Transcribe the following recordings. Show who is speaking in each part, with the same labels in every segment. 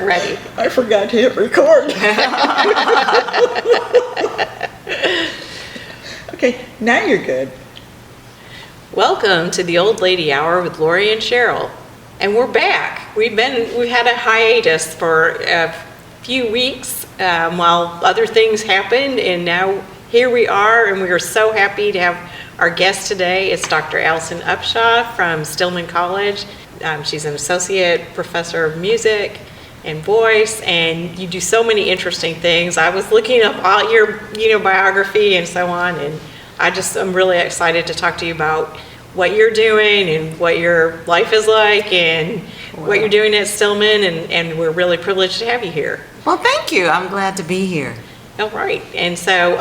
Speaker 1: ready.
Speaker 2: I forgot to hit record. Okay, now you're good.
Speaker 1: Welcome to the Old Lady Hour with Lorrie and Sheryl. And we're back. We had a hiatus for a few weeks while other things happened, and now here we are, and we are so happy to have our guest today. It's Dr. Allison Upshaw from Stillman College. She's an associate professor of music and voice, and you do so many interesting things. I was looking up all your biography and so on, and I'm really excited to talk to you about what you're doing and what your life is like and what you're doing at Stillman, and we're really privileged to have you here.
Speaker 3: Well, thank you. I'm glad to be here.
Speaker 1: All right. And so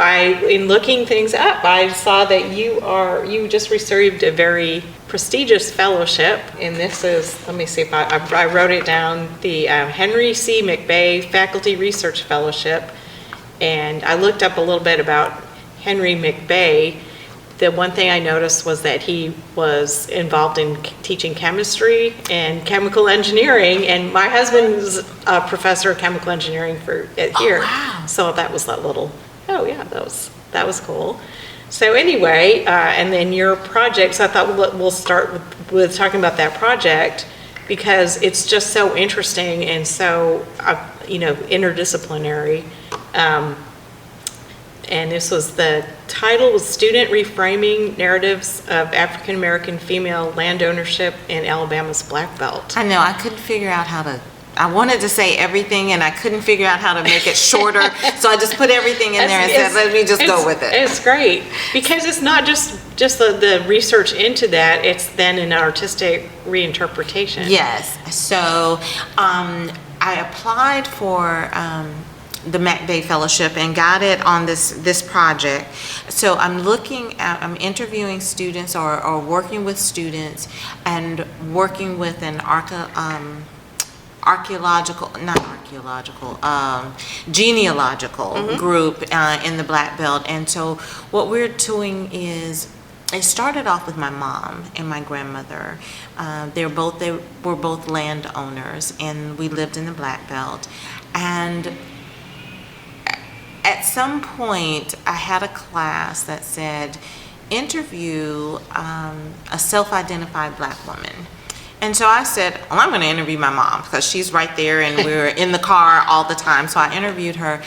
Speaker 1: in looking things up, I saw that you just received a very prestigious fellowship, and this is, let me see if I wrote it down, the Henry C. McBay Faculty Research Fellowship. And I looked up a little bit about Henry McBay. The one thing I noticed was that he was involved in teaching chemistry and chemical engineering, and my husband's a professor of chemical engineering here.
Speaker 3: Oh, wow.
Speaker 1: So that was that little, that was cool. So anyway, and then your project, so I thought we'll start with talking about that project because it's just so interesting and so, interdisciplinary. And this was, the title was Student Reframing Narratives of African American Female Land Ownership in Alabama's Black Belt.
Speaker 3: I know, I couldn't figure out I wanted to say everything and I couldn't figure out how to make it shorter, so I just put everything in there and said, let me just go with it.
Speaker 1: It's great, because it's not just the research into that, it's then an artistic reinterpretation.
Speaker 3: Yes, so I applied for the McBay Fellowship and got it on this project. So I'm interviewing students or working with students and working with an genealogical group in the Black Belt. And so what we're doing is, it started off with my mom and my grandmother. They were both landowners, and we lived in the Black Belt. And at some point, I had a class that said, interview a self-identified Black woman. And so I said, I'm going to interview my mom because she's right there and we're in the car all the time. So I interviewed her.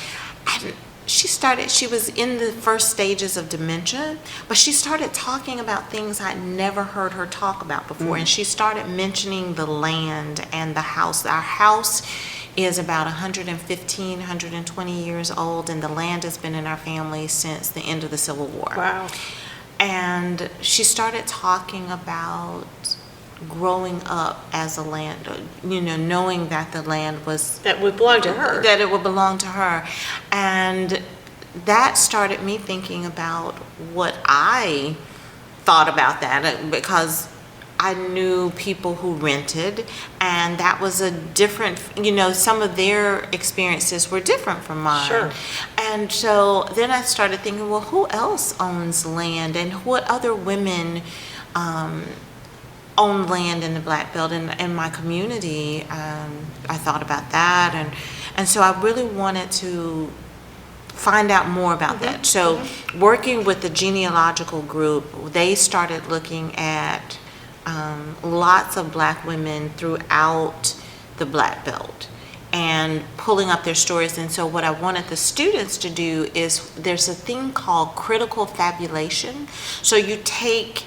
Speaker 3: And she was in the first stages of dementia, but she started talking about things I'd never heard her talk about before. And she started mentioning the land and the house. Our house is about 120 years old, and the land has been in our family since the end of the Civil War.
Speaker 1: Wow.
Speaker 3: And she started talking about growing up as a land, knowing that the land
Speaker 1: that would belong to her.
Speaker 3: That it would belong to her. And that started me thinking about what I thought about that, because I knew people who rented, and that was a different, some of their experiences were different from mine.
Speaker 1: Sure.
Speaker 3: And so then I started thinking, well, who else owns land, and what other women own land in the Black Belt in my community? I thought about that, and so I really wanted to find out more about that. So working with the genealogical group, they started looking at lots of Black women throughout the Black Belt and pulling up their stories. And so what I wanted the students to do is, there's a thing called critical fabulation. So you take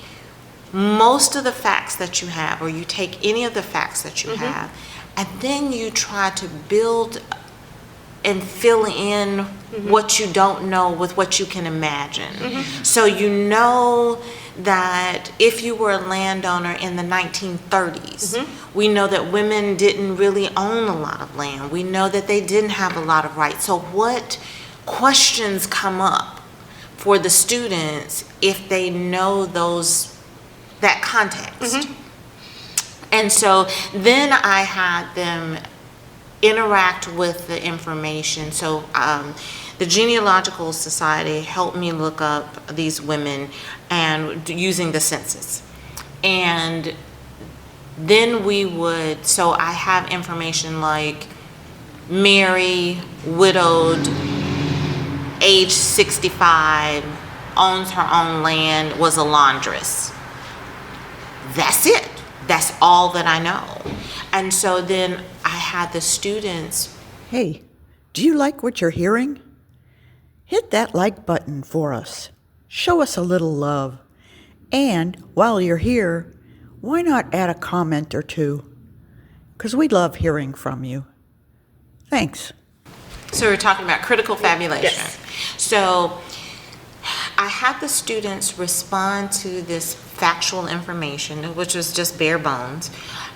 Speaker 3: most of the facts that you have, or you take any of the facts that you have, and then you try to build and fill in what you don't know with what you can imagine. So that if you were a landowner in the 1930s, we know that women didn't really own a lot of land. We know that they didn't have a lot of rights. So what questions come up for the students if they know that context? And so then I had them interact with the information. So the Genealogical Society helped me look up these women and using the census. And then so I have information like Mary, widowed, age 65, owns her own land, was a laundress. That's it. That's all that I know. And so then I had the students.
Speaker 2: Hey, do you like what you're hearing? Hit that like button for us. Show us a little love. And while you're here, why not add a comment or two? 'Cause we love hearing from you. Thanks.
Speaker 3: So we're talking about critical fabulation.
Speaker 1: Yes.
Speaker 3: So I had the students respond to this factual information, which was just bare bones,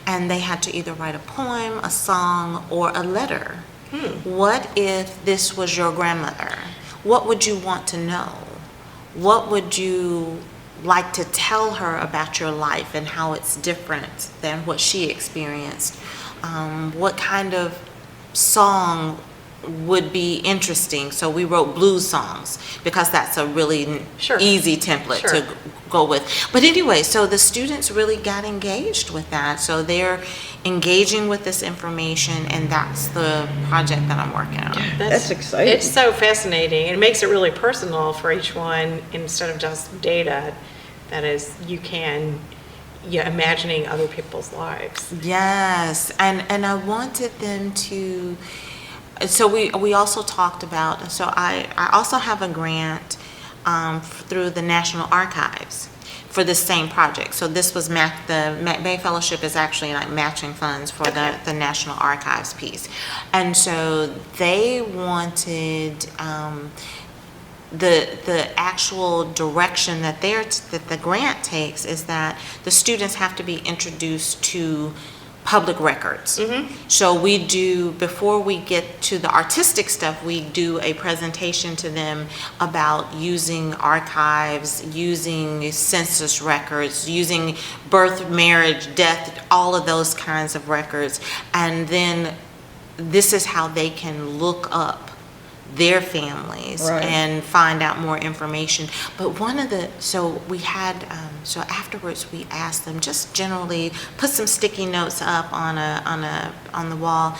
Speaker 3: and they had to either write a poem, a song, or a letter. What if this was your grandmother? What would you want to know? What would you like to tell her about your life and how it's different than what she experieed? What kind of song would be interesting? So we wrote blues songs because that's a really
Speaker 1: Sure.
Speaker 3: easy template
Speaker 1: Sure.
Speaker 3: to go with. But anyway, so the students really got engaged with that. So they're engaging with this information, and that's the project that I'm working on.
Speaker 2: That's exciting.
Speaker 1: It's so fascinating. It makes it really personal for each one instead of just data. That is, you can, imagining other people's lives.
Speaker 3: Yes, and I wanted them to, so we also talked about, so I also have a grant through the National Archives for this same project. So this was the May Fellowship is actually like matching funds for the National Archives piece. And so they wanted the actual direction that the grant takes is that the students have to be introduced to public records. So we do, before we get to the artistic stuff, we do a presentation to them about using archives, using census records, using birth, marriage, death, all of those kinds of records. And then this is how they can look up their families
Speaker 2: Right.
Speaker 3: and find out more information. But so we had, so afterwards we asked them just generally put some sticky notes up on the wall.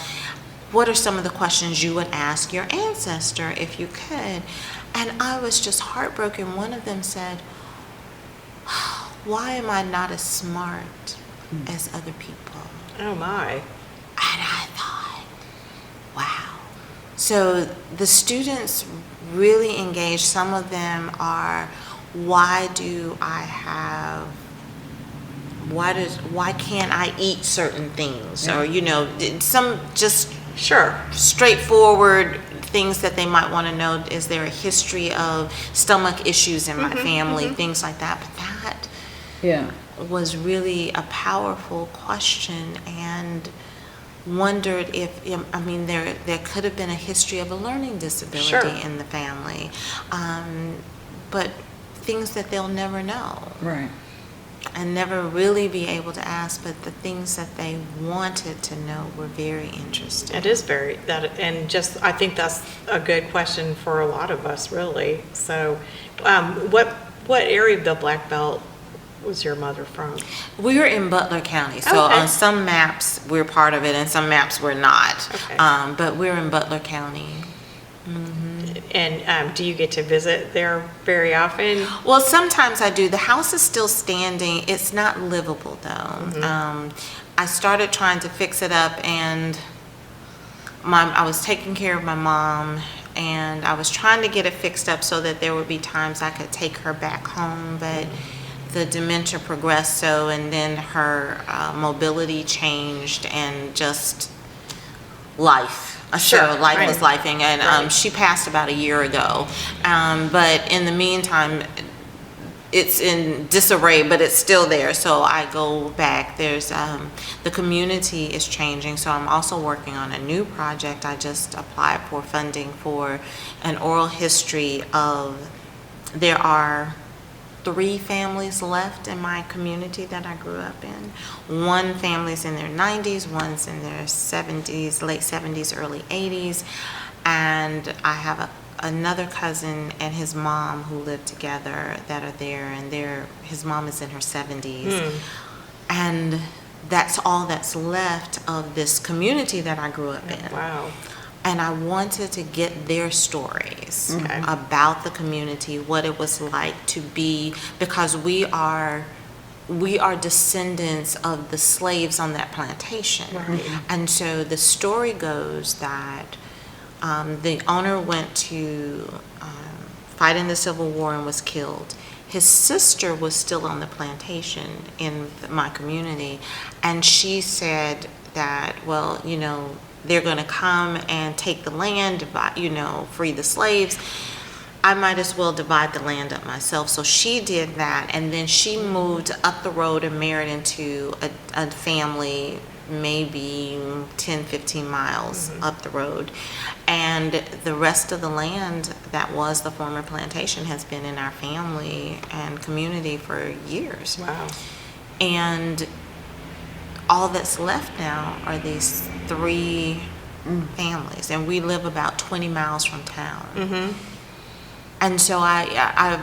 Speaker 3: What are some of the questions you would ask your ancestor if you could? And I was just heartbroken. One of them said, why am I not as smart as other people?
Speaker 1: Oh, my.
Speaker 3: And I thought, wow. So the students really engaged. Some of them are, why can't I eat certain things? Or, some just
Speaker 1: Sure.
Speaker 3: straightforward things that they might want to know. Is there a history of stomach issues in my family? Things like that. But that
Speaker 2: Yeah.
Speaker 3: was really a powerful question, and wondered if, there could have been a history of a learning disability
Speaker 1: Sure.
Speaker 3: in the family, but things that they'll never know
Speaker 2: Right.
Speaker 3: and never really be able to ask, but the things that they wanted to know were very interesting.
Speaker 1: It is I think that's a good question for a lot of us, really. So, what area of the Black Belt was your mother from?
Speaker 3: We were in Butler County, so
Speaker 1: Okay.
Speaker 3: on some maps we're part of it and some maps we're not.
Speaker 1: Okay.
Speaker 3: But we're in Butler County.
Speaker 1: And do you get to visit there very often?
Speaker 3: Well, sometimes I do. The house is still standing. It's not livable though. I started trying to fix it up, and I was taking care of my mom, and I was trying to get it fixed up so that there would be times I could take her back home, but the dementia progressed and then her mobility changed, and just life.
Speaker 1: Sure,
Speaker 3: Life
Speaker 1: right.
Speaker 3: was lifing, and
Speaker 1: Right.
Speaker 3: she passed about a year ago. But in the meantime, it's in disarray, but it's still there. So I go back. There's the community is changing, so I'm also working on a new project. I just applied for funding for an oral history of. There are 3 families left in my community that I grew up in. One family's in their 90s, one's in their 70s, late 70s, early 80s, and I have another cousin and his mom who live together that are there, and his mom is in her 70s. And that's all that's left of this community that I grew up in.
Speaker 1: Wow.
Speaker 3: And I wanted to get their stories
Speaker 1: Okay.
Speaker 3: about the community, what it was like to be, because we are descendants of the slaves on that plantation.
Speaker 1: Right.
Speaker 3: And so the story goes that the owner went to fight in the Civil War and was killed. His sister was still on the plantation in my community, and she said that, well, you know, they're going to come and take the land, divide, you know, free the slaves. I might as well divide the land up myself. So she did that, and then she moved up the road and married into a family maybe 10, 15 miles up the road. And the rest of the land that was the former plantation has been in our family and community for years.
Speaker 1: Wow.
Speaker 3: And all that's left now are these 3 families, and we live about 20 miles from town. And so I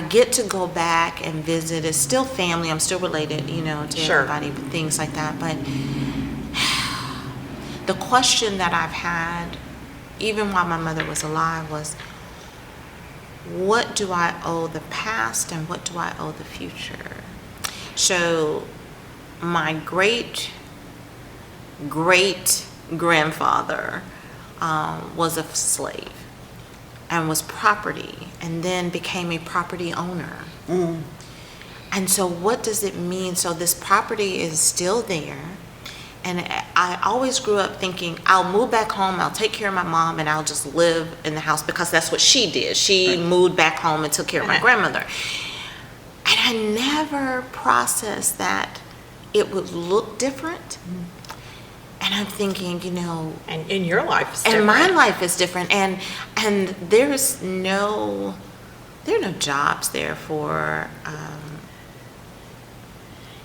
Speaker 3: get to go back and visit. It's still family. I'm still related, you know, to
Speaker 1: Sure.
Speaker 3: everybody, things like that. But the question that I've had, even while my mother was alive, was, what do I owe the past and what do I owe the future? So my great grandfather was a slave and was property, and then became a property owner. And so what does it mean? So this property is still there, and I always grew up thinking, I'll move back home, I'll take care of my mom, and I'll just live in the house, because that's what she did. She moved back home and took care of my grandmother. And I never processed that it would look different. And I'm thinking, you know,
Speaker 1: And in your life is
Speaker 3: and
Speaker 1: different.
Speaker 3: my life is different, and there are no jobs there for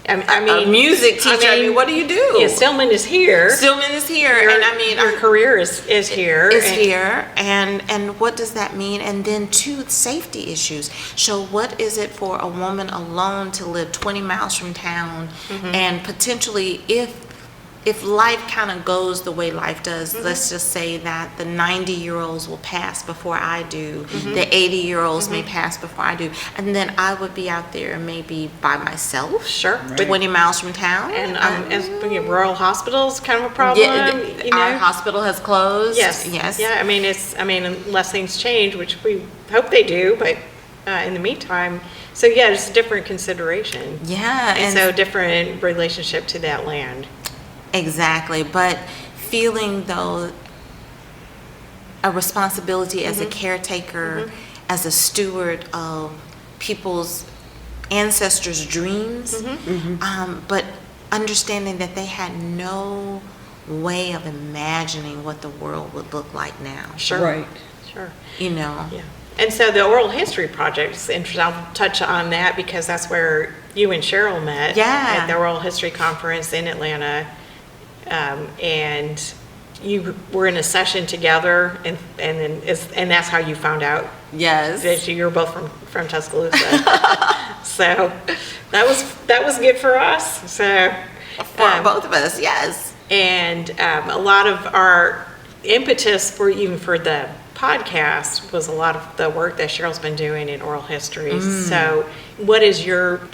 Speaker 1: I mean,
Speaker 3: a music teacher. I mean, what do you do?
Speaker 1: Yeah, Stillman is here.
Speaker 3: Stillman is here, and I mean,
Speaker 1: your career is here.
Speaker 3: and what does that mean? And then 2, safety issues. So what is it for a woman alone to live 20 miles from town, and potentially, if life kind of goes the way life does, let's just say that the 90-year-olds will pass before I do, the 80-year-olds may pass before I do, and then I would be out there maybe by myself,
Speaker 1: Sure.
Speaker 2: Right.
Speaker 3: 20 miles from town.
Speaker 1: And as rural hospitals kind of a problem, you know?
Speaker 3: Our hospital has closed.
Speaker 1: Yes.
Speaker 3: Yes.
Speaker 1: Yeah, I mean, unless things change, which we hope they do, but in the meantime, so yeah, it's a different consideration.
Speaker 3: Yeah.
Speaker 1: And so different relationship to that land.
Speaker 3: Exactly, but feeling though a responsibility as a caretaker, as a steward of people's ancestors' dreams, but understanding that they had no way of imagining what the world would look like now.
Speaker 1: Sure.
Speaker 2: Right.
Speaker 1: Sure.
Speaker 3: You know.
Speaker 1: Yeah. And so the oral history project is interesting. I'll touch on that because that's where you and Sheryl met
Speaker 3: Yeah.
Speaker 1: at the Oral History Conference in Atlanta. And you were in a session together, and that's how you found out
Speaker 3: Yes.
Speaker 1: that you were both from Tuscaloosa. So that was good for us. So
Speaker 3: For both of us, yes.
Speaker 1: and a lot of our impetus for the podcast was a lot of the work that Cheryl's been doing in oral history. So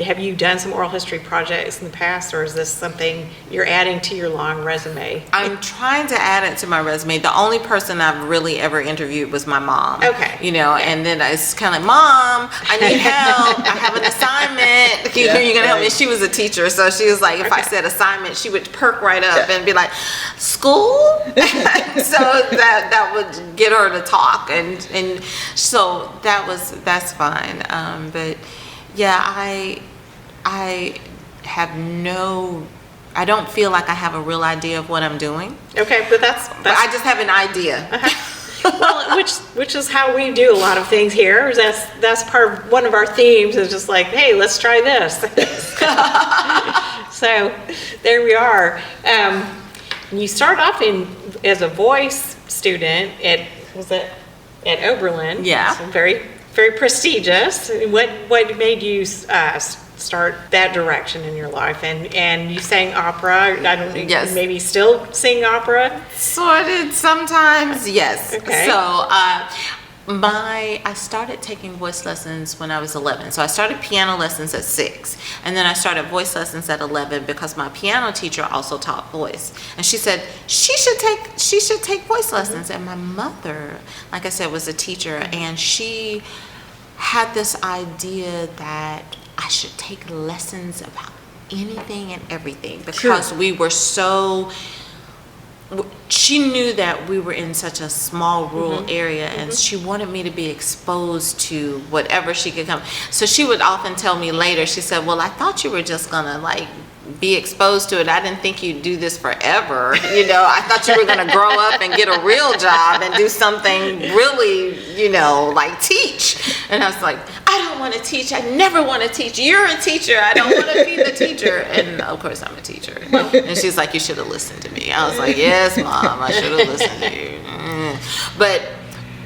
Speaker 1: have you done some oral history projects in the past, or is this something you're adding to your long resume?
Speaker 3: I'm trying to add it to my resume. The only person I've really ever interviewed was my mom.
Speaker 1: Okay.
Speaker 3: You know, and then it's kind of like, Mom, I need help. I have an assignment. You're going to help me. She was a teacher, so she was like, if I said assignment, she would perk right up and be like, school? So that would get her to talk. And so that's fine. But yeah, I don't feel like I have a real idea of what I'm doing.
Speaker 1: Okay, but that's
Speaker 3: But I just have an idea.
Speaker 1: well, which is how we do a lot of things here. That's one of our themes is just like, hey, let's try this. So there we are. You start off as a voice student at Oberlin.
Speaker 3: Yeah.
Speaker 1: So very, very prestigious. What made you start that direction in your life? And you sang opera. I don't know,
Speaker 3: Yes.
Speaker 1: maybe still sing opera?
Speaker 3: Sorted sometimes, yes.
Speaker 1: Okay.
Speaker 3: So I started taking voice lessons when I was 11. So I started piano lessons at 6, and then I started voice lessons at 11 because my piano teacher also taught voice, and she said she should take voice lessons. And my mother, like I said, was a teacher, and she had this idea that I should take lessons about anything and everything because we were so. She knew that we were in such a small rural area, and she wanted me to be exposed to whatever she could come. So she would often tell me later, she said, well, I thought you were just gonna like be exposed to it. I didn't think you'd do this forever. You know, I thought you were gonna grow up and get a real job and do something really, you know, like teach. And I was like, I don't want to teach. I never want to teach. You're a teacher. I don't want to be the teacher. And of course I'm a teacher. And she's like, you should have listened to me. I was like, yes, Mom, I should have listened to you. But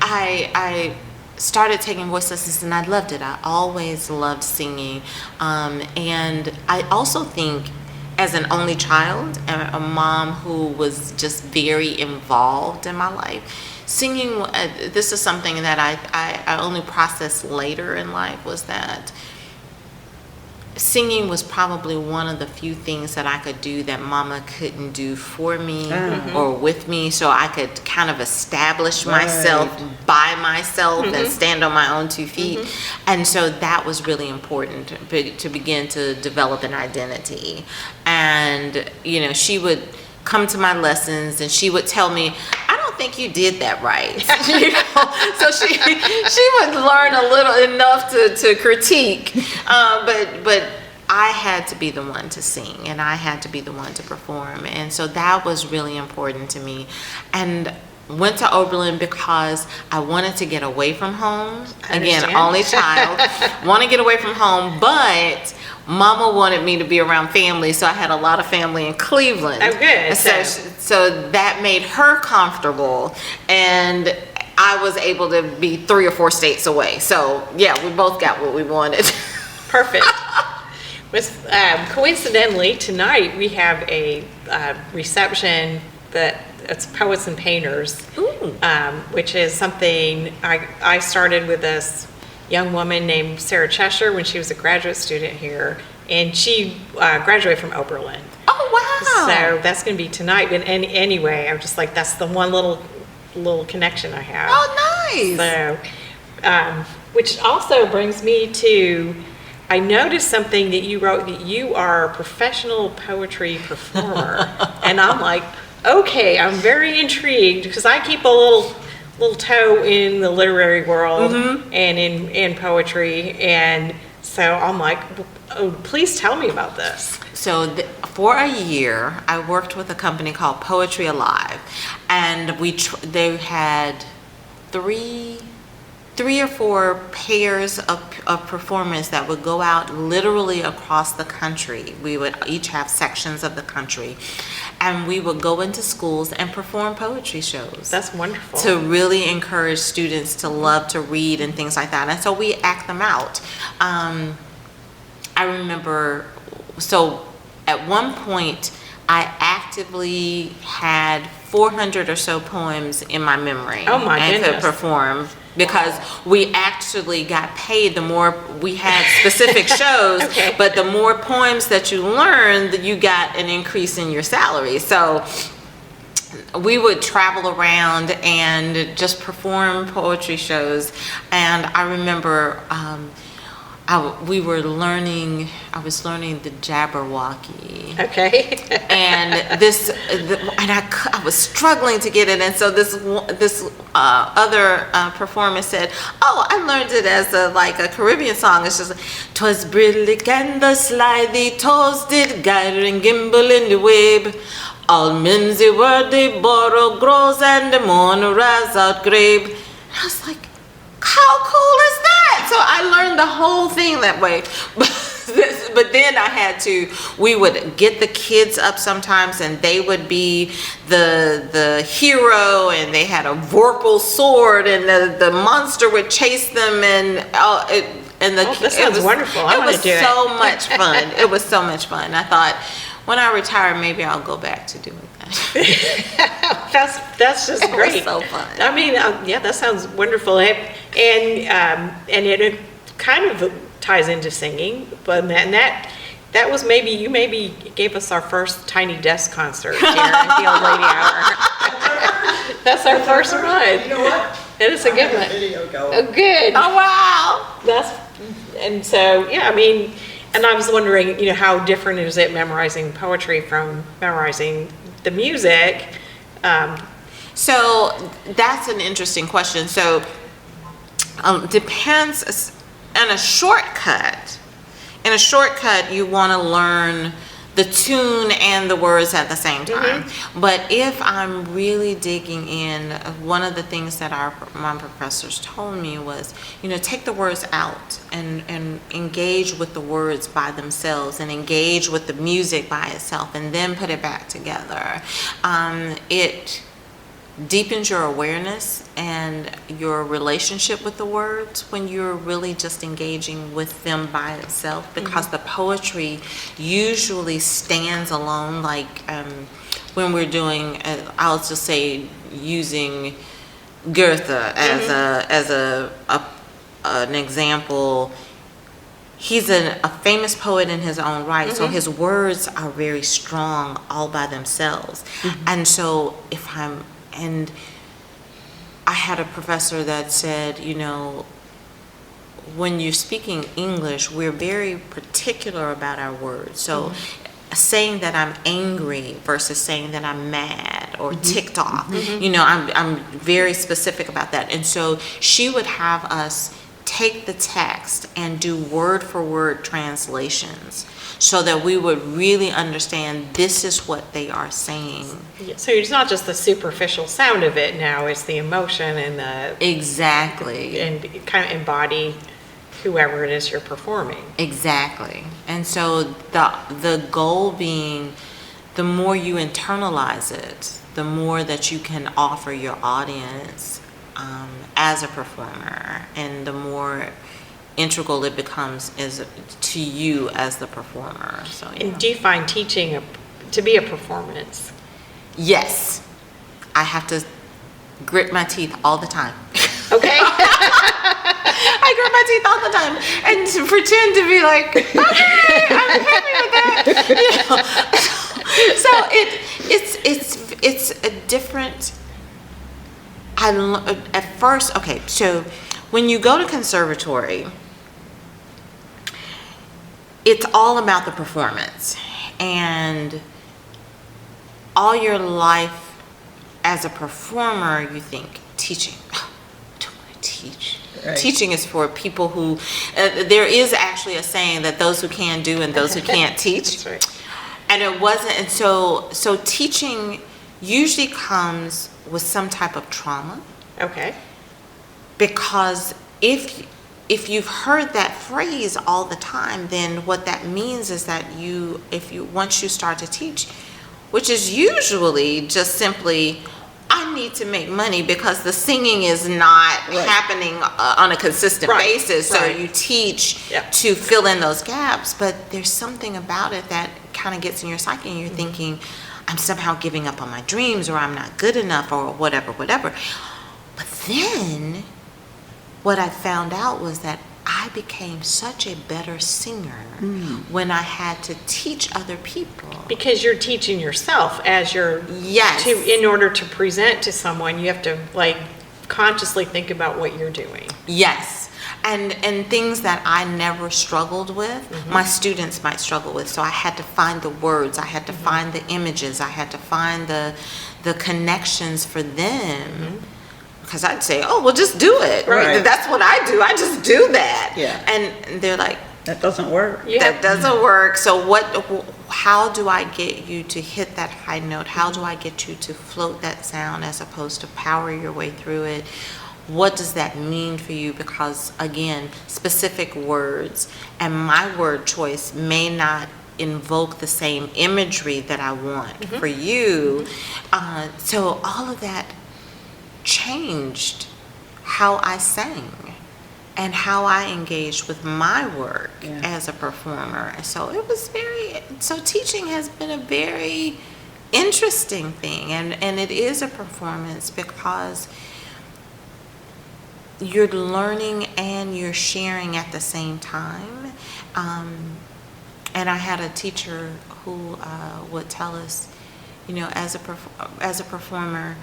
Speaker 3: I started taking voice lessons, and I loved it. I always loved singing. And I also think, as an only child and a mom who was just very involved in my life, singing, this is something that I only processed later in life, was that singing was probably one of the few things that I could do that Mama couldn't do for me or with me, so I could kind of establish myself by myself and stand on my own 2 feet. And so that was really important to begin to develop an identity. And, you know, she would come to my lessons and she would tell me, I don't think you did that right. You know? So she would learn a little enough to critique, but I had to be the one to sing, and I had to be the one to perform, and so that was really important to me. And went to Oberlin because I wanted to get away from home. Again, only child, want to get away from home, but Mama wanted me to be around family, so I had a lot of family in Cleveland.
Speaker 1: Oh, good.
Speaker 3: So that made her comfortable, and I was able to be 3 or 4 states away. So yeah, we both got what we wanted.
Speaker 1: Perfect. Coincidentally, tonight we have a reception that it's Poets and Painters, which is something I started with this young woman named Sarah Cheshire when she was a graduate student here, and she graduated from Oberlin.
Speaker 3: Oh, wow.
Speaker 1: So that's going to be tonight. But anyway, I'm just like, that's the one little connection I have.
Speaker 3: Oh, nice.
Speaker 1: So, which also brings me to, I noticed something that you wrote, that you are a professional poetry performer. And I'm like, okay, I'm very intrigued, because I keep a little toe in the literary world and in poetry, and so I'm like, oh, please tell me about this.
Speaker 3: So for a year, I worked with a company called Poetry Alive, and they had three or 4 pairs of performers that would go out literally across the country. We would each have sections of the country, and we would go into schools and perform poetry shows.
Speaker 1: That's wonderful.
Speaker 3: To really encourage students to love to read and things like that. And so we act them out. I remember, so at one point, I actively had 400 or so poems in my memory.
Speaker 1: Oh my
Speaker 3: and
Speaker 1: goodness.
Speaker 3: could perform, because we actually got paid the more we had specific shows.
Speaker 1: Okay.
Speaker 3: But the more poems that you learned, you got an increase in your salary. So we would travel around and just perform poetry shows. And I remember I was learning the Jabberwocky.
Speaker 1: Okay.
Speaker 3: And I was struggling to get it, and so this other performer said, "Oh, I learned it as a Caribbean song. It's just, 'twas brillig and the slithy toes did gyre and gimble in the wave. All mimsy were the borrow grows and the moon rise out grave." And I was like, how cool is that? So I learned the whole thing that way. But then we would get the kids up sometimes, and they would be the hero, and they had a vorpal sword, and the monster would chase them, and And the
Speaker 1: That sounds wonderful. I want to do it.
Speaker 3: It was so much fun. It was so much fun. I thought, when I retire, maybe I'll go back to doing that.
Speaker 1: That's just
Speaker 3: It was
Speaker 1: great.
Speaker 3: so fun.
Speaker 1: I mean, yeah, that sounds wonderful. And it kind of ties into singing, but that was you maybe gave us our first Tiny Desk concert here at the Old Lady Hour. That's our first one.
Speaker 2: You know what?
Speaker 1: It is a good one.
Speaker 2: Video going.
Speaker 1: Oh, good.
Speaker 3: Oh, wow.
Speaker 1: And so, yeah, I mean, and I was wondering, how different is it memorizing poetry from memorizing the music?
Speaker 3: So that's an interesting question. So depends. In a shortcut, you want to learn the tune and the words at the same time. But if I'm really digging in, one of the things that my professors told me was, take the words out and engage with the words by themselves and engage with the music by itself and then put it back together. It deepens your awareness and your relationship with the words when you're really just engaging with them by itself, because the poetry usually stands alone. Like when we're doing, I'll just say, using Goethe as an example. He's a famous poet in his own right, so his words are very strong all by themselves. And so and I had a professor that said, when you're speaking English, we're very particular about our words. So saying that I'm angry versus saying that I'm mad or ticked off, I'm very specific about that. And so she would have us take the text and do word for word translations so that we would really understand this is what they are saying.
Speaker 1: Yeah, so it's not just the superficial sound of it now, it's the emotion and
Speaker 3: Exactly.
Speaker 1: and kind of embody whoever it is you're performing.
Speaker 3: Exactly. And so the goal being, the more you internalize it, the more that you can offer your audience as a performer, and the more integral it becomes to you as the performer. So,
Speaker 1: And do you find teaching to be a performance?
Speaker 3: Yes. I have to grit my teeth all the time.
Speaker 1: Okay.
Speaker 3: I grit my teeth all the time and to pretend to be like, okay, I'm happy with that. So it's a different. At first, okay, so when you go to conservatory, it's all about the performance. And all your life as a performer, you think, teaching. Oh, I don't want to teach. Right. Teaching is for people who, there is actually a saying that those who can do and those who can't teach.
Speaker 1: That's right.
Speaker 3: And it wasn't, and so teaching usually comes with some type of trauma.
Speaker 1: Okay.
Speaker 3: Because if you've heard that phrase all the time, then what that means is that once you start to teach, which is usually just simply, I need to make money because the singing is not happening on a consistent basis. So you teach to fill in those gaps, but there's something about it that kind of gets in your psyche and you're thinking, I'm somehow giving up on my dreams, or I'm not good enough, or whatever. But then what I found out was that I became such a better singer when I had to teach other people.
Speaker 1: Because you're teaching yourself as you're,
Speaker 3: yes.
Speaker 1: In order to present to someone, you have to consciously think about what you're doing.
Speaker 3: Yes. And things that I never struggled with, my students might struggle with. So I had to find the words, I had to find the images, I had to find the connections for them. Because I'd say, oh, well, just do it. Right. That's what I do. I just do that. Yeah. And they're like,
Speaker 2: that doesn't work.
Speaker 3: That doesn't work. So how do I get you to hit that high note? How do I get you to float that sound as opposed to power your way through it? What does that mean for you? Because, again, specific words and my word choice may not invoke the same imagery that I want for you. So all of that changed how I sang. and how I engaged with my work
Speaker 2: Yeah.
Speaker 3: as a performer. So it was so teaching has been a very interesting thing, and it is a performance because you're learning and you're sharing at the same time. And I had a teacher who would tell us, as a performer,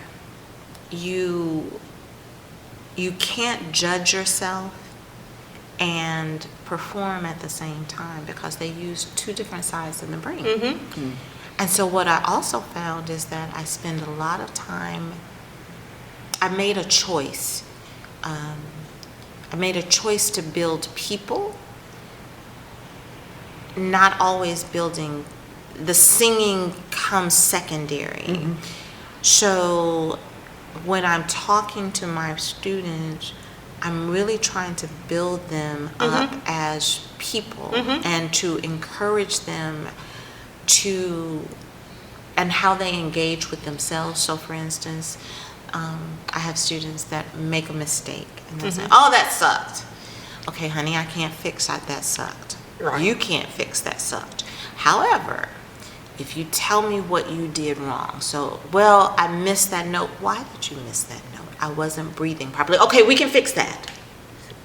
Speaker 3: you can't judge yourself and perform at the same time because they use two different sides of the brain.
Speaker 1: Mm-hmm.
Speaker 3: And so what I also found is that I spend a lot of time, I made a choice. I made a choice to build people, not always building. The singing comes secondary.
Speaker 2: Mm-hmm.
Speaker 3: So when I'm talking to my students, I'm really trying to build them up as people and to encourage them and how they engage with themselves. So for instance, I have students that make a mistake and they say, "Oh, that sucked." Okay, honey, I can't fix that. That sucked.
Speaker 1: Right.
Speaker 3: You can't fix that sucked. However, if you tell me what you did wrong, so, well, I missed that note. Why did you miss that note? I wasn't breathing properly. Okay, we can fix that.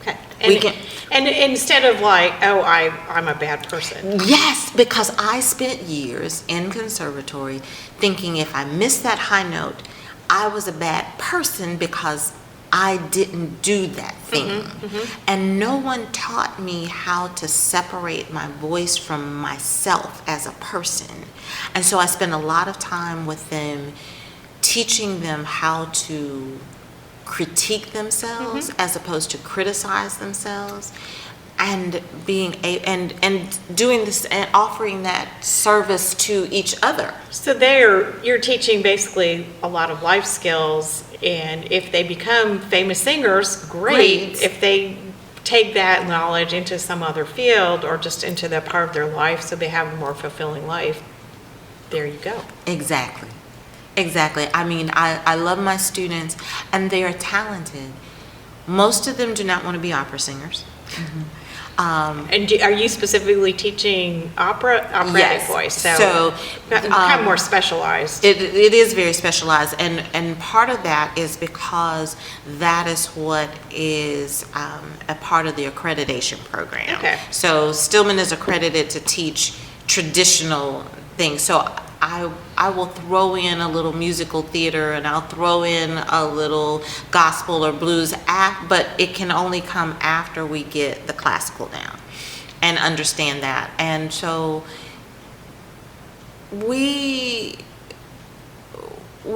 Speaker 1: Okay.
Speaker 3: We can-
Speaker 1: And instead of like, oh, I'm a bad person.
Speaker 3: Yes, because I spent years in conservatory thinking if I missed that high note, I was a bad person because I didn't do that thing. And no one taught me how to separate my voice from myself as a person. And so I spent a lot of time with them teaching them how to critique themselves as opposed to criticize themselves, and being and doing this and offering that service to each other.
Speaker 1: So you're teaching basically a lot of life skills, and if they become famous singers, great.
Speaker 3: Great.
Speaker 1: If they take that knowledge into some other field or just into that part of their life so they have a more fulfilling life, there you go.
Speaker 3: Exactly. I mean, I love my students, and they are talented. Most of them do not want to be opera singers.
Speaker 1: And are you specifically teaching operatic
Speaker 3: Yes.
Speaker 1: voice?
Speaker 3: So,
Speaker 1: kind of more specialized.
Speaker 3: It is very specialized, and part of that is because that is what is a part of the accreditation program.
Speaker 1: Okay.
Speaker 3: So Stillman is accredited to teach traditional things. So I will throw in a little musical theater, and I'll throw in a little gospel or blues act, but it can only come after we get the classical down and understand that. And so we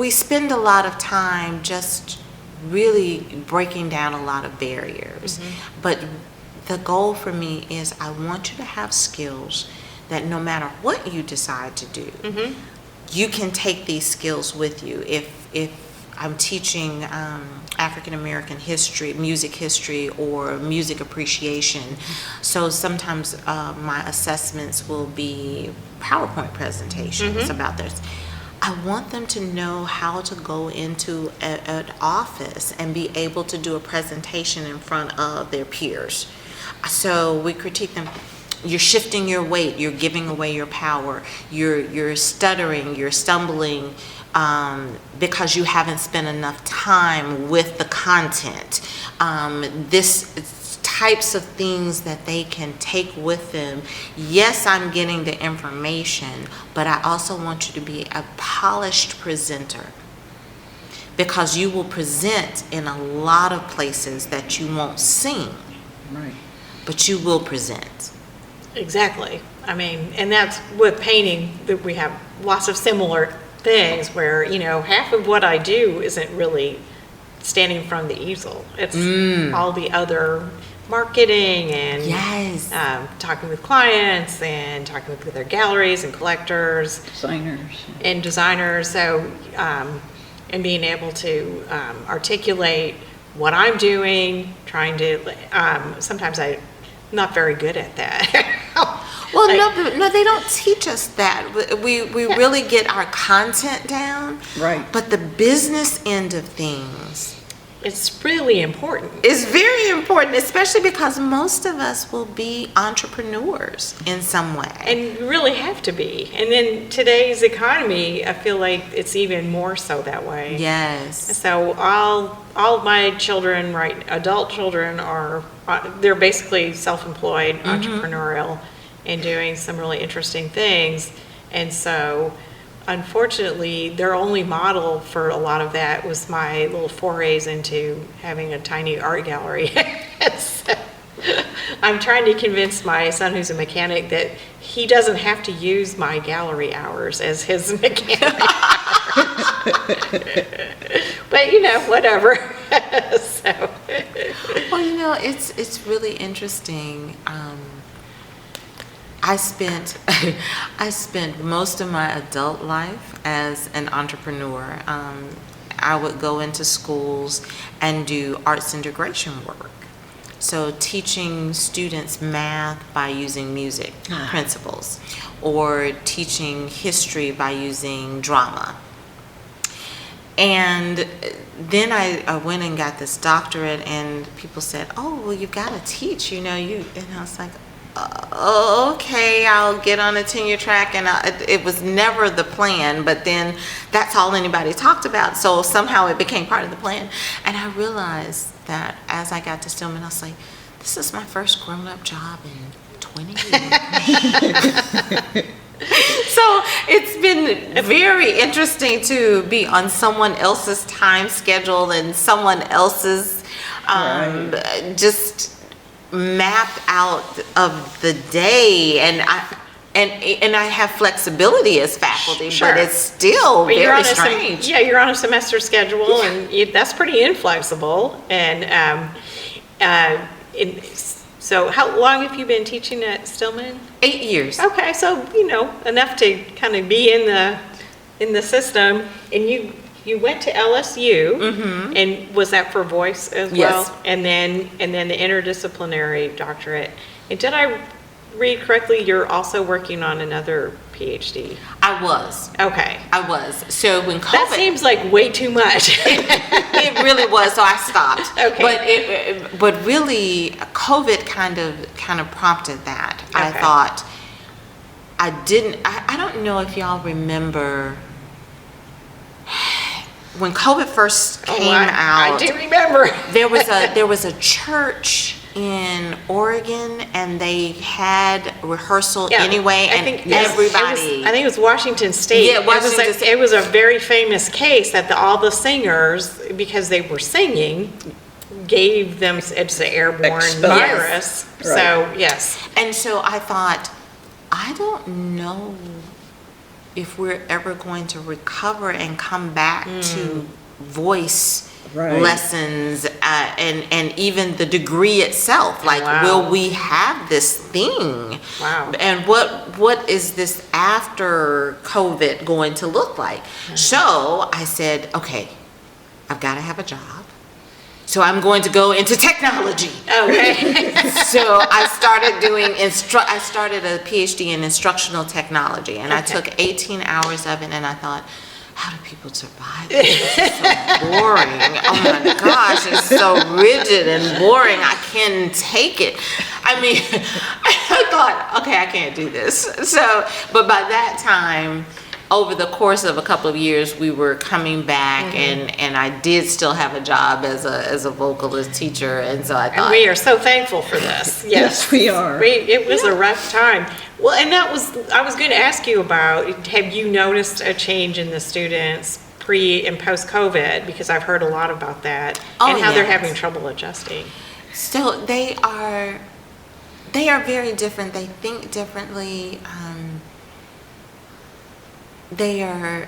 Speaker 3: spend a lot of time just really breaking down a lot of barriers. But the goal for me is I want you to have skills that no matter what you decide to do, you can take these skills with you. If I'm teaching African American history, music history, or music appreciation, so sometimes my assessments will be PowerPoint presentations about this. I want them to know how to go into an office and be able to do a presentation in front of their peers. So we critique them. You're shifting your weight, you're giving away your power, you're stuttering, you're stumbling because you haven't spent enough time with the content. This types of things that they can take with them. Yes, I'm getting the information, but I also want you to be a polished presenter, because you will present in a lot of places that you won't sing,
Speaker 2: Right.
Speaker 3: but you will present.
Speaker 1: Exactly. I mean, and that's with painting, that we have lots of similar things where, half of what I do isn't really standing in front of the easel. It's all the other marketing and
Speaker 3: Yes.
Speaker 1: talking with clients and talking with their galleries and collectors
Speaker 2: Signers.
Speaker 1: and designers. So, and being able to articulate what I'm doing, trying to, sometimes I'm not very good at that.
Speaker 3: Well, no, they don't teach us that. We really get our content down.
Speaker 2: Right.
Speaker 3: But the business end of things
Speaker 1: It's really important.
Speaker 3: It's very important, especially because most of us will be entrepreneurs in some way.
Speaker 1: And you really have to be. And in today's economy, I feel like it's even more so that way.
Speaker 3: Yes.
Speaker 1: So all of my children, right, adult children they're basically self-employed, entrepreneurial, and doing some really interesting things. And so unfortunately, their only model for a lot of that was my little forays into having a tiny art gallery. So I'm trying to convince my son, who's a mechanic, that he doesn't have to use my gallery hours as his mechanic hours. But, whatever. So.
Speaker 3: Well, it's really interesting. I spent most of my adult life as an entrepreneur. I would go into schools and do arts integration work. So teaching students math by using music principles, or teaching history by using drama. And then I went and got this doctorate, and people said, "Oh, well, you've got to teach, And I was like, okay, I'll get on a tenure track. And it was never the plan, but then that's all anybody talked about. So somehow it became part of the plan. And I realized that as I got to Stillman, I was like, this is my first grown-up job in 20 years. So it's been very interesting to be on someone else's time schedule and someone else's just mapped out of the day, and I have flexibility as faculty,
Speaker 1: Sure.
Speaker 3: but it's still very strange.
Speaker 1: You're on a semester schedule, and that's pretty inflexible. And so how long have you been teaching at Stillman?
Speaker 3: 8 years.
Speaker 1: Okay, so enough to kind of be in the system. And you went to LSU, and was that for voice as well?
Speaker 3: Yes.
Speaker 1: And then the interdisciplinary doctorate. And did I read correctly? You're also working on another PhD.
Speaker 3: I was.
Speaker 1: Okay.
Speaker 3: I was. So when COVID,
Speaker 1: That seems like way too much.
Speaker 3: it really was. So I stopped.
Speaker 1: Okay.
Speaker 3: But really, COVID kind of prompted that. I
Speaker 1: Okay.
Speaker 3: thought I don't know if y'all remember when COVID first came out.
Speaker 1: I do remember.
Speaker 3: There was a church in Oregon, and they had rehearsal anyway, and everybody.
Speaker 1: I think it was Washington State.
Speaker 3: Yeah, Washington State.
Speaker 1: It was a very famous case that all the singers, because they were singing, gave them, it's an airborne
Speaker 2: Exposed.
Speaker 1: virus.
Speaker 2: Right.
Speaker 1: So, yes.
Speaker 3: And so I thought, I don't know if we're ever going to recover and come back to voice lessons, and even the degree itself. Like, will we have this thing?
Speaker 1: Wow.
Speaker 3: And what is this after COVID going to look like? So I said, okay, I've got to have a job. So I'm going to go into technology.
Speaker 1: Okay.
Speaker 3: So I started doing I started a PhD in instructional technology, and I took 18 hours of it, and I thought, how do people survive this? This is so boring. Oh my gosh, it's so rigid and boring. I can't take it. I mean, I thought, okay, I can't do this. So, but by that time, over the course of a couple of years, we were coming back, and I did still have a job as a vocalist teacher, and so I thought,
Speaker 1: And we are so thankful for this.
Speaker 2: Yes, we are.
Speaker 1: It was a rough time. Well, and I was going to ask you about, have you noticed a change in the students pre and post COVID? Because I've heard a lot about that, and how they're having trouble adjusting.
Speaker 3: So they are very different. They think differently. They are,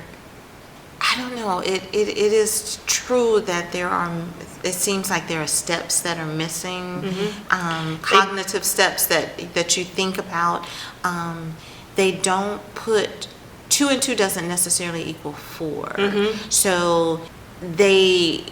Speaker 3: I don't know, it is true that it seems like there are steps that are missing, cognitive steps that you think about. They don't put, 2 and 2 doesn't necessarily equal 4. So they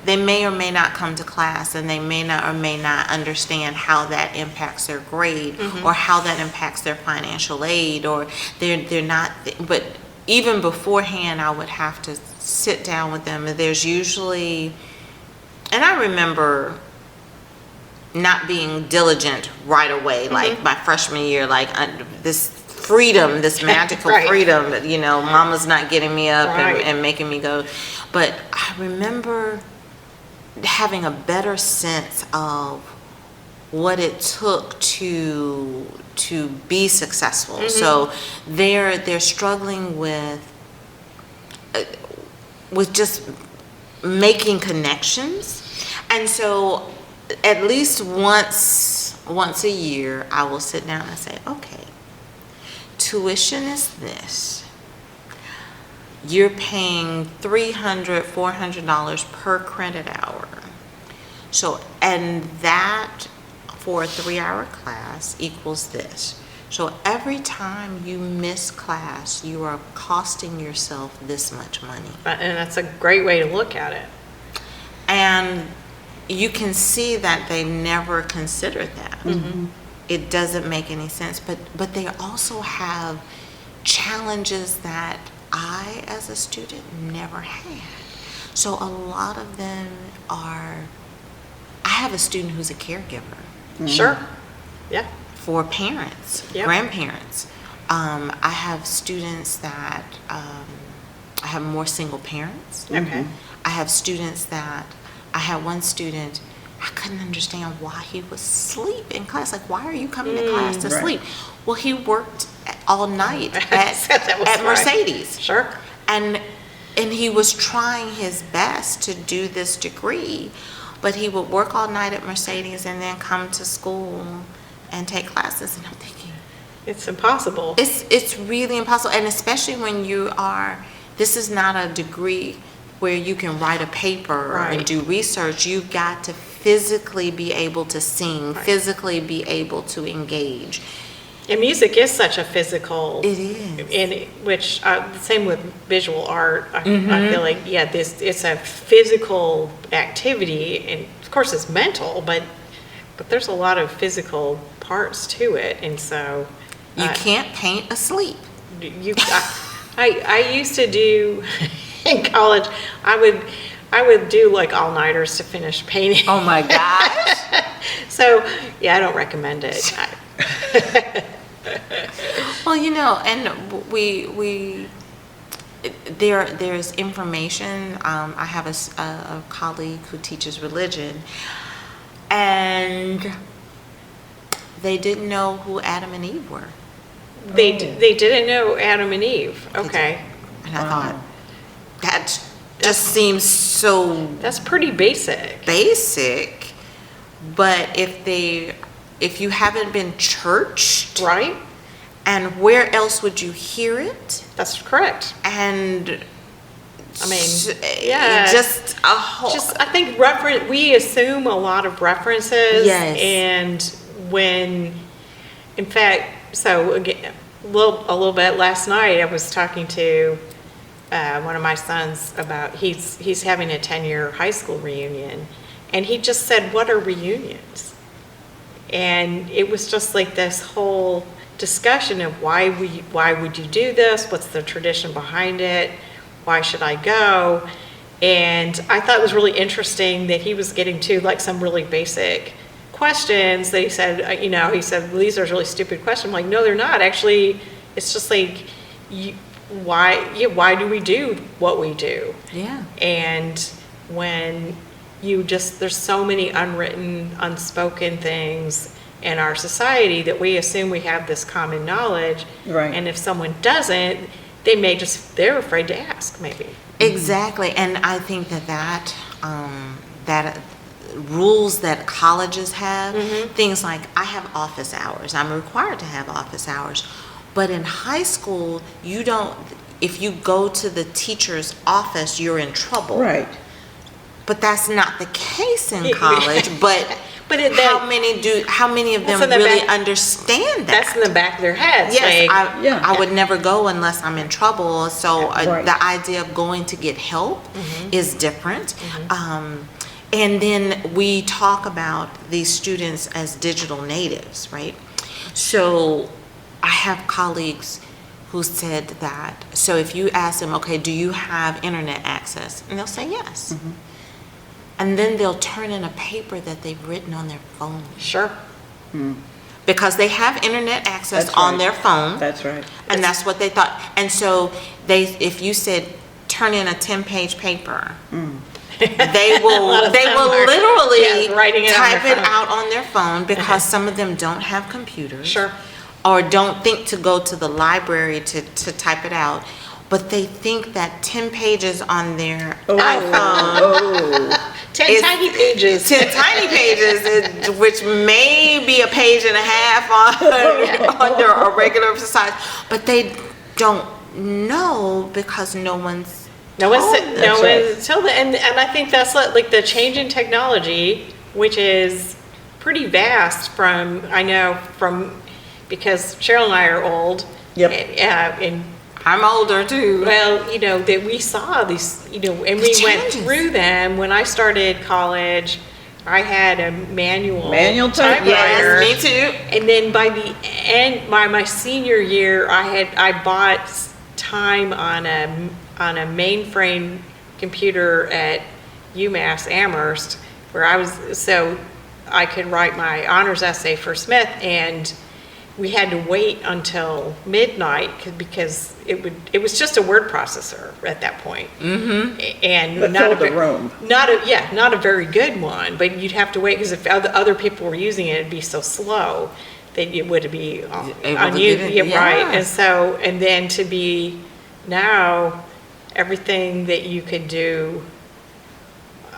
Speaker 3: may or may not come to class, and they may not or may not understand how that impacts their grade, or how that impacts their financial aid, or they're not, but even beforehand, I would have to sit down with them, there's usually, and I remember not being diligent right away, like my freshman year, like this freedom, this magical
Speaker 1: Right.
Speaker 3: freedom, you know, mama's not getting me up
Speaker 1: Right.
Speaker 3: and making me go. But I remember having a better sense of what it took to be successful. So they're struggling with just making connections. And so at least once a year, I will sit down and say, okay, tuition is this. You're paying $300, $400 per credit hour. So, and that for a 3-hour class equals this. So every time you miss class, you are costing yourself this much money.
Speaker 1: And that's a great way to look at it.
Speaker 3: And you can see that they never considered that. It doesn't make any sense, but they also have challenges that I, as a student, never had. So a lot of them are, I have a student who's a caregiver
Speaker 1: Sure. Yeah.
Speaker 3: for parents,
Speaker 1: Yep.
Speaker 3: grandparents. I have students that, I have more single parents.
Speaker 1: Okay.
Speaker 3: I have students that, I had one student, I couldn't understand why he was asleep in class. Like, why are you coming to class to
Speaker 2: Right.
Speaker 3: sleep? Well, he worked all night
Speaker 1: That was
Speaker 3: at
Speaker 1: fine.
Speaker 3: Mercedes.
Speaker 1: Sure.
Speaker 3: And he was trying his best to do this degree, but he would work all night at Mercedes and then come to school and take classes. And I'm thinking,
Speaker 1: It's impossible.
Speaker 3: it's really impossible. And especially when you are, this is not a degree where you can write a paper
Speaker 1: Right.
Speaker 3: and do research. You've got to physically be able to sing, physically be able to engage.
Speaker 1: And music is such a physical.
Speaker 3: It is.
Speaker 1: And which, same with visual art. I feel like, yeah, it's a physical activity, and of course it's mental, but there's a lot of physical parts to it, and so.
Speaker 3: You can't paint asleep.
Speaker 1: I used to do, in college, I would do like all-nighters to finish painting.
Speaker 3: Oh my gosh.
Speaker 1: So, yeah, I don't recommend it.
Speaker 3: Well, you know, and there's information. I have a colleague who teaches religion, and they didn't know who Adam and Eve were.
Speaker 1: They didn't know Adam and Eve. Okay.
Speaker 3: And I thought, that just seems so
Speaker 1: That's pretty basic.
Speaker 3: basic. But if you haven't been churched,
Speaker 1: Right?
Speaker 3: and where else would you hear it?
Speaker 1: That's correct.
Speaker 3: And
Speaker 1: I mean, yeah.
Speaker 3: just a whole.
Speaker 1: I think we assume a lot of references.
Speaker 3: Yes.
Speaker 1: And when, in fact, so again, a little bit last night, I was talking to one of my sons about, he's having a 10-year high school reunion, and he just said, "What are reunions?" And it was just like this whole discussion of why would you do this? What's the tradition behind it? Why should I go? And I thought it was really interesting that he was getting to like some really basic questions that he said, he said, well, these are really stupid questions. I'm like, no, they're not. Actually, it's just like, why do we do what we do?
Speaker 3: Yeah.
Speaker 1: And when there's so many unwritten, unspoken things in our society that we assume we have this common knowledge.
Speaker 2: Right.
Speaker 1: And if someone doesn't, they're afraid to ask, maybe.
Speaker 3: Exactly. And I think that rules that colleges have, things like, I have office hours. I'm required to have office hours. But in high school, if you go to the teacher's office, you're in trouble.
Speaker 2: Right.
Speaker 3: But that's not the case in college. But how many of them
Speaker 1: That's in the
Speaker 3: really
Speaker 1: back-
Speaker 3: understand that?
Speaker 1: That's in the back of their heads.
Speaker 3: Yes,
Speaker 1: like,
Speaker 3: I would never go unless I'm in trouble. So
Speaker 2: Right.
Speaker 3: the idea of going to get help is different. And then we talk about these students as digital natives, right? So I have colleagues who said that. So if you ask them, okay, do you have internet access? And they'll say yes. And then they'll turn in a paper that they've written on their phone.
Speaker 1: Sure.
Speaker 3: Because they have internet access
Speaker 2: That's
Speaker 3: on
Speaker 2: right.
Speaker 3: their phone.
Speaker 2: That's right.
Speaker 3: And that's what they thought. And so if you said, turn in a 10-page paper, they will literally
Speaker 1: writing it on
Speaker 3: type
Speaker 1: their
Speaker 3: it
Speaker 1: phone.
Speaker 3: out on their phone, because some of them don't have computers.
Speaker 1: Sure.
Speaker 3: Or don't think to go to the library to type it out. But they think that 10 pages on their iPhone,
Speaker 1: 10 tiny pages.
Speaker 3: 10 tiny pages, which may be a page and a half under a regular size, but they don't know because no one's told
Speaker 1: told them. And I think that's like the change in technology, which is pretty vast because Sheryl and I are old.
Speaker 2: Yep.
Speaker 1: And
Speaker 3: I'm older too.
Speaker 1: well, that we saw these, and we went
Speaker 3: changes.
Speaker 1: through them. When I started college, I had a manual
Speaker 2: typewriter.
Speaker 3: Yes, me too.
Speaker 1: And then by the end, my senior year, I bought time on a mainframe computer at UMass Amherst, where so I could write my honors essay for Smith, and we had to wait until midnight because it was just a word processor at that point. And
Speaker 2: But
Speaker 1: not
Speaker 2: filled the room.
Speaker 1: not a very good one, but you'd have to wait because if other people were using it, it'd be so slow that it would be on you. Right. And then to be now everything that you could do.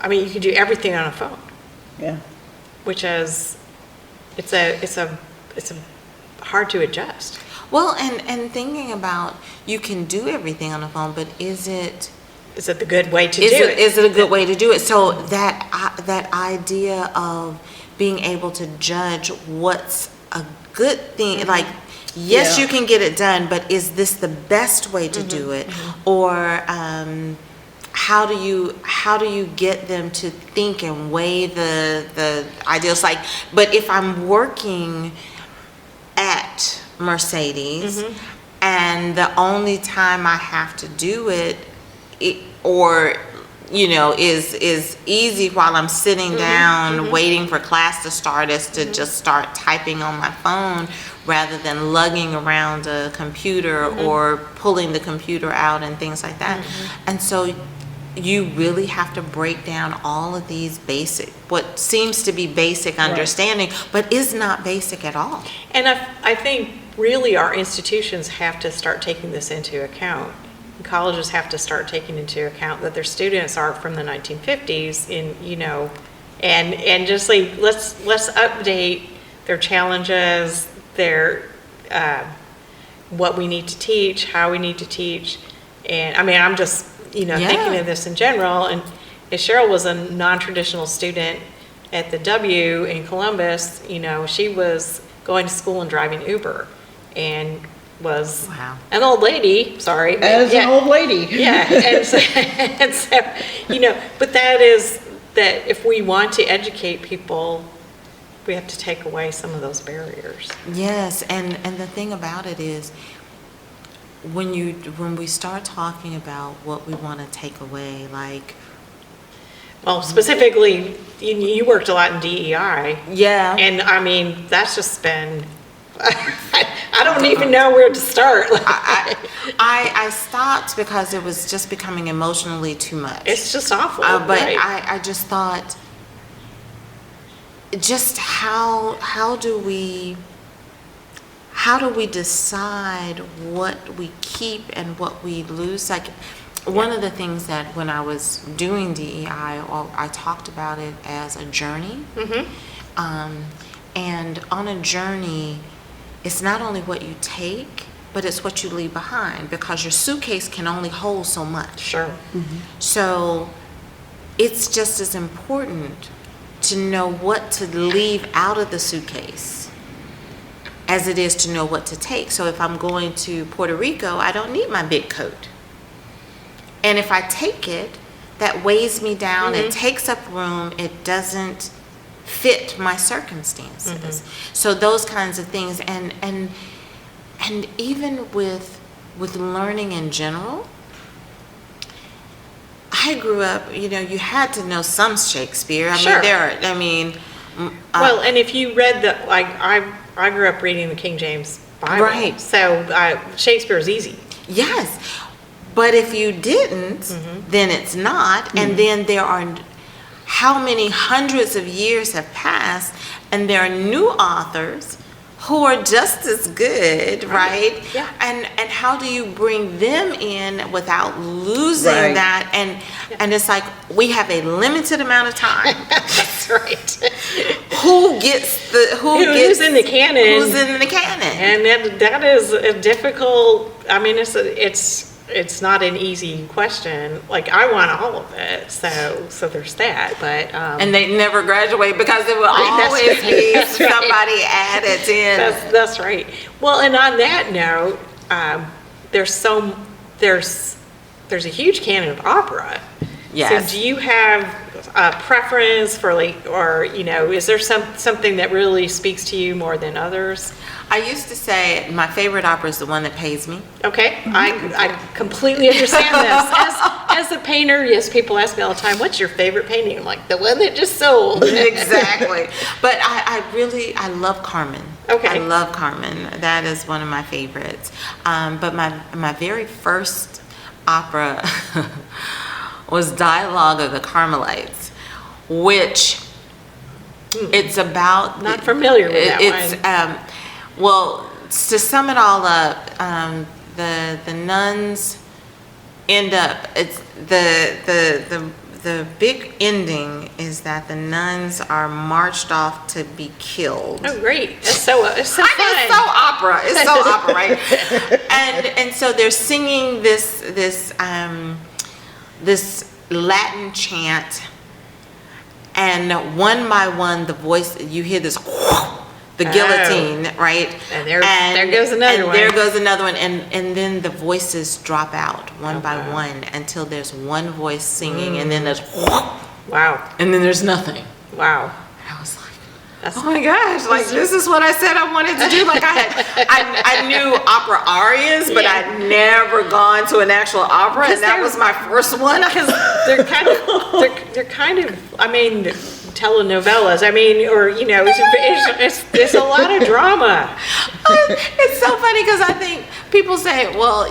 Speaker 1: I mean, you can do everything on a phone,
Speaker 2: Yeah.
Speaker 1: which is it's a hard to adjust.
Speaker 3: Well, and thinking about, you can do everything on the phone, but is it
Speaker 1: the good way to do it?
Speaker 3: Is it a good way to do it? So that idea of being able to judge what's a good thing, like, yes,
Speaker 2: Yeah.
Speaker 3: you can get it done, but is this the best way to do it? Or how do you get them to think and weigh the ideals? Like, but if I'm working at Mercedes and the only time I have to do it, is easy while I'm sitting down waiting for class to start, is to just start typing on my phone rather than lugging around a computer or pulling the computer out and things like that. And so you really have to break down all of these what seems to be basic understanding, but is not basic at all.
Speaker 1: And I think really our institutions have to start taking this into account. Colleges have to start taking into account that their students are from the 1950s, and just like let's update their challenges, their what we need to teach, how we need to teach. And I mean, I'm just thinking of this in general. And if Sheryl was a non-traditional student at the W in Columbus, she was going to school and driving Uber, and was an old lady, sorry.
Speaker 2: An old lady.
Speaker 1: Yeah, and so, but that if we want to educate people, we have to take away some of those barriers.
Speaker 3: Yes, and the thing about it is, when we start talking about what we want to take away, like,
Speaker 1: well, specifically, you worked a lot in DEI.
Speaker 3: Yeah.
Speaker 1: And I mean, that's just been, I don't even know where to start.
Speaker 3: I stopped because it was just becoming emotionally too much.
Speaker 1: It's just awful.
Speaker 3: But
Speaker 1: right?
Speaker 3: I just thought, just how do we decide what we keep and what we lose? Like, one of the things that when I was doing DEI, I talked about it as a journey. And on a journey, it's not only what you take, but it's what you leave behind, because your suitcase can only hold so much.
Speaker 1: Sure.
Speaker 3: So it's just as important to know what to leave out of the suitcase as it is to know what to take. So if I'm going to Puerto Rico, I don't need my big coat. And if I take it, that weighs me down, it takes up room, it doesn't fit my circumstances. So those kinds of things, and even with with learning in general, I grew up, you had to know some Shakespeare.
Speaker 1: Sure.
Speaker 3: Well,
Speaker 1: and if you read I grew up reading the King James Bible.
Speaker 3: Right.
Speaker 1: So Shakespeare's easy.
Speaker 3: yes. But if you didn't, then it's not. And then there are how many hundreds of years have passed, and there are new authors who are just as good, right?
Speaker 1: Yeah.
Speaker 3: And how do you bring them in without losing
Speaker 2: Right.
Speaker 3: that? And it's like we have a limited amount of time.
Speaker 1: That's right.
Speaker 3: Who's
Speaker 1: in the canon?
Speaker 3: Who's in the canon?
Speaker 1: And that is a difficult. I mean, it's not an easy question. Like, I want all of it, so there's that. But
Speaker 3: And they never graduate because there will always be
Speaker 1: that's right.
Speaker 3: somebody added in.
Speaker 1: that's right. Well, and on that note, there's a huge canon of opera.
Speaker 3: Yes.
Speaker 1: So do you have a preference for, like, or is there something that really speaks to you more than others?
Speaker 3: I used to say my favorite opera is the one that pays me.
Speaker 1: Okay, I completely understand this. As a painter, yes, people ask me all the time, what's your favorite painting? I'm like, the one that just sold.
Speaker 3: Exactly. But I love Carmen.
Speaker 1: Okay.
Speaker 3: I love Carmen. That is one of my favorites. But my very first opera was Dialogue of the Carmelites, which it's about...
Speaker 1: Not familiar with that one.
Speaker 3: Well, to sum it all up, the nuns end up, it's the big ending is that the nuns are marched off to be killed.
Speaker 1: Oh, great. It's so fun.
Speaker 3: It's so opera. It's so opera, right? And so they're singing this Latin chant, and one by one the voice, you hear this the guillotine, right?
Speaker 1: And there goes another one.
Speaker 3: There goes another one, and then the voices drop out one by one until there's one voice singing, and then there's
Speaker 1: Wow.
Speaker 3: and then there's nothing.
Speaker 1: Wow.
Speaker 3: And I was like,
Speaker 1: That's,
Speaker 3: oh my gosh, like this is what I said I wanted to do. Like I knew opera arias, but
Speaker 1: Yeah.
Speaker 3: I'd never gone to an actual opera, and that
Speaker 1: they're-
Speaker 3: was my first one.
Speaker 1: because they're kind of, I mean, telenovelas. I mean, or it's a lot of drama.
Speaker 3: It's so funny because I think people say, well,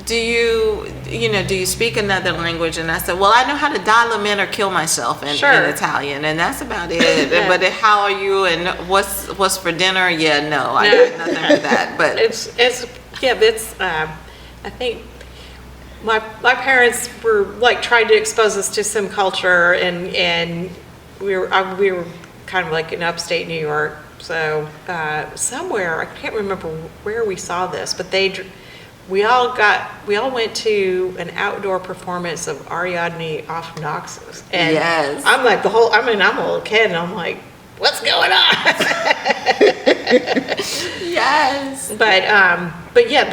Speaker 3: do you speak another language? And I said, well, I know how to die, lament, or kill myself in Italian, and that's about it.
Speaker 1: Yeah.
Speaker 3: But how are you, and what's for dinner? Yeah, no, I got nothing for that. But
Speaker 1: I think my parents were like trying to expose us to some culture, and we were kind of like in upstate New York. So somewhere, I can't remember where we saw this, but we all went to an outdoor performance of Ariadne off Naxos. And
Speaker 3: Yes.
Speaker 1: I'm like I'm a little kid, and I'm like, what's going on?
Speaker 3: yes.
Speaker 1: But yeah,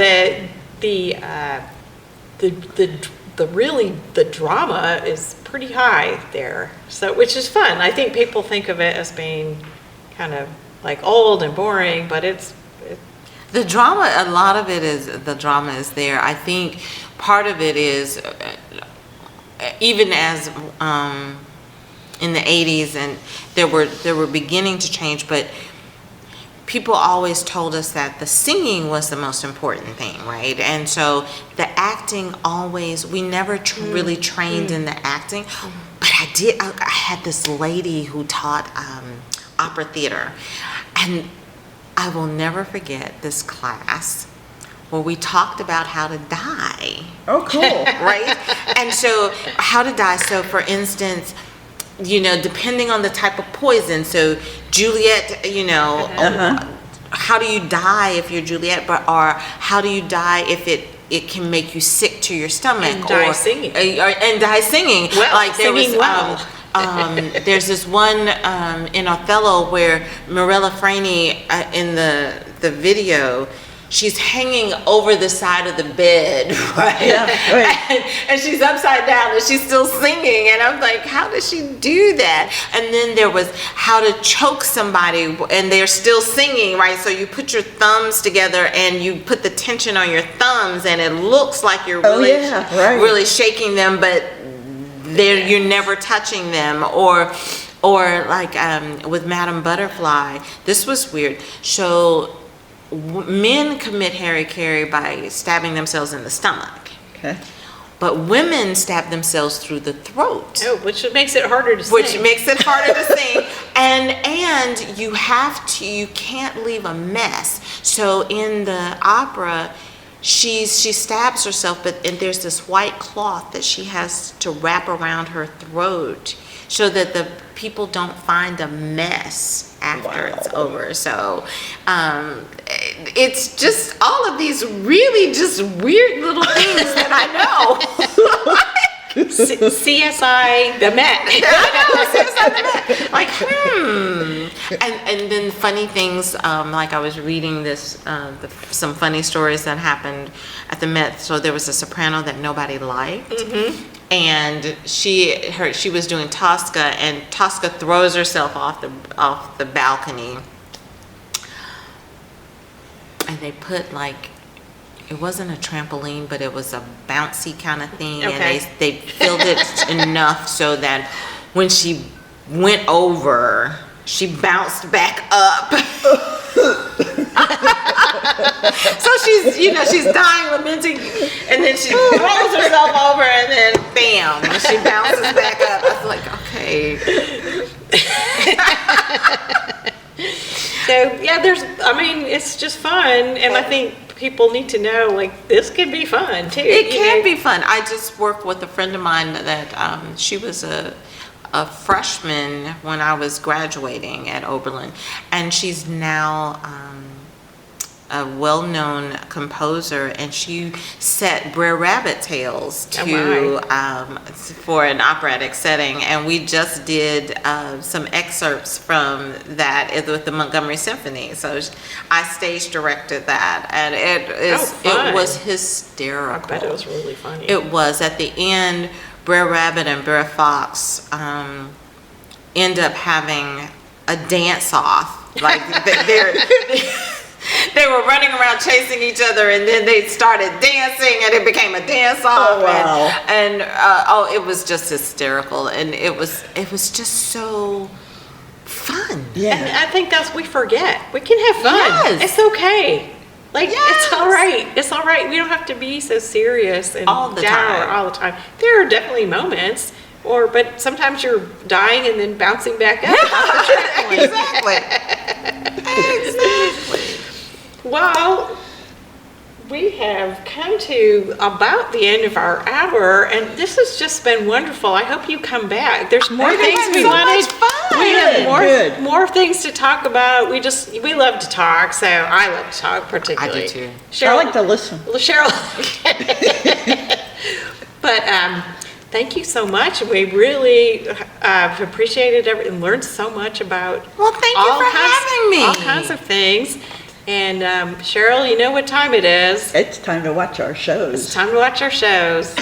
Speaker 1: the drama is pretty high there. So, which is fun. I think people think of it as being kind of like old and boring, but
Speaker 3: The drama, a lot of it is, the drama is there. I think part of it is, even as in the 80s, and they were beginning to change, but people always told us that the singing was the most important thing, right? And so the acting always, we never really trained in the acting, but I had this lady who taught opera theater, and I will never forget this class where we talked about how to die.
Speaker 2: Oh, cool.
Speaker 3: Right? And so how to die. So for instance, depending on the type of poison. So Juliet, how do you die if you're Juliet? Or how do you die if it can make you sick to your stomach?
Speaker 1: And die singing.
Speaker 3: And die singing.
Speaker 1: Well,
Speaker 3: like there
Speaker 1: singing
Speaker 3: was, there's this one in Othello where Mirella Freni in the video, she's hanging over the side of the bed, right?
Speaker 2: Yeah, right.
Speaker 3: And she's upside down and she's still singing. And I'm like, how does she do that? And then there was how to choke somebody and they're still singing, right? So you put your thumbs together and you put the tension on your thumbs and it looks like you're really, really shaking them, but you're never touching them. Or like with Madame Butterfly, this was weird. So men commit hara-kiri by stabbing themselves in the stomach.
Speaker 2: Okay.
Speaker 3: But women stab themselves through the throat.
Speaker 1: Oh, which makes it harder to sing.
Speaker 3: Which makes it harder to sing. And you can't leave a mess. So in the opera, she stabs herself, and there's this white cloth that she has to wrap around her throat so that the people don't find a mess after it's over. So it's just all of these really just weird little things that I know.
Speaker 1: CSI the Met.
Speaker 3: I know, CSI the Met. Like, And then funny things, like I was reading this, some funny stories that happened at the Met. So there was a soprano that nobody liked. Mm-hmm. And she was doing Tosca, and Tosca throws herself off the balcony. And they put like, it wasn't a trampoline, but it was a bouncy kind of thing.
Speaker 1: Okay.
Speaker 3: And they filled it enough so that when she went over, she bounced back up. So she's dying, lamenting, and then she rolls herself over, and then bam, she bounces back up. I was like, okay.
Speaker 1: So yeah, it's just fun, and I think people need to know, like, this can be fun too.
Speaker 3: It can be fun. I just worked with a friend of mine that she was a freshman when I was graduating at Oberlin, and she's now a well-known composer, and she set Brer Rabbit tales for an operatic setting, and we just did some excerpts from that with the Montgomery Symphony. So I stage directed that, and it was hysterical.
Speaker 1: I bet it was really funny.
Speaker 3: It was. At the end, Brer Rabbit and Brer Fox end up having a dance-off. Like they were running around chasing each other, and then they started dancing, and it became a dance-off.
Speaker 2: Oh, wow.
Speaker 3: And it was just hysterical, and it was just so fun.
Speaker 2: Yeah.
Speaker 1: And I think we forget. We can have fun.
Speaker 3: Yes.
Speaker 1: It's okay. Like, it's all right. It's all right. We don't have to be so serious and
Speaker 3: All the
Speaker 1: dour
Speaker 3: time.
Speaker 1: all the time. There are definitely moments, but sometimes you're dying and then bouncing back up.
Speaker 3: Exactly. Exactly.
Speaker 1: Well, we have come to about the end of our hour, and this has just been wonderful. I hope you come back. There's more things we wanted. We have more things to talk about. We love to talk, so I love to talk particularly.
Speaker 3: I do too.
Speaker 1: Cheryl,
Speaker 2: I like to listen.
Speaker 1: Cheryl. But thank you so much. We really appreciated everything and learned so much about
Speaker 3: Well, thank you for having me.
Speaker 1: all kinds of things. And Cheryl, you know what time it is.
Speaker 2: It's time to watch our shows.
Speaker 1: It's time to watch our shows.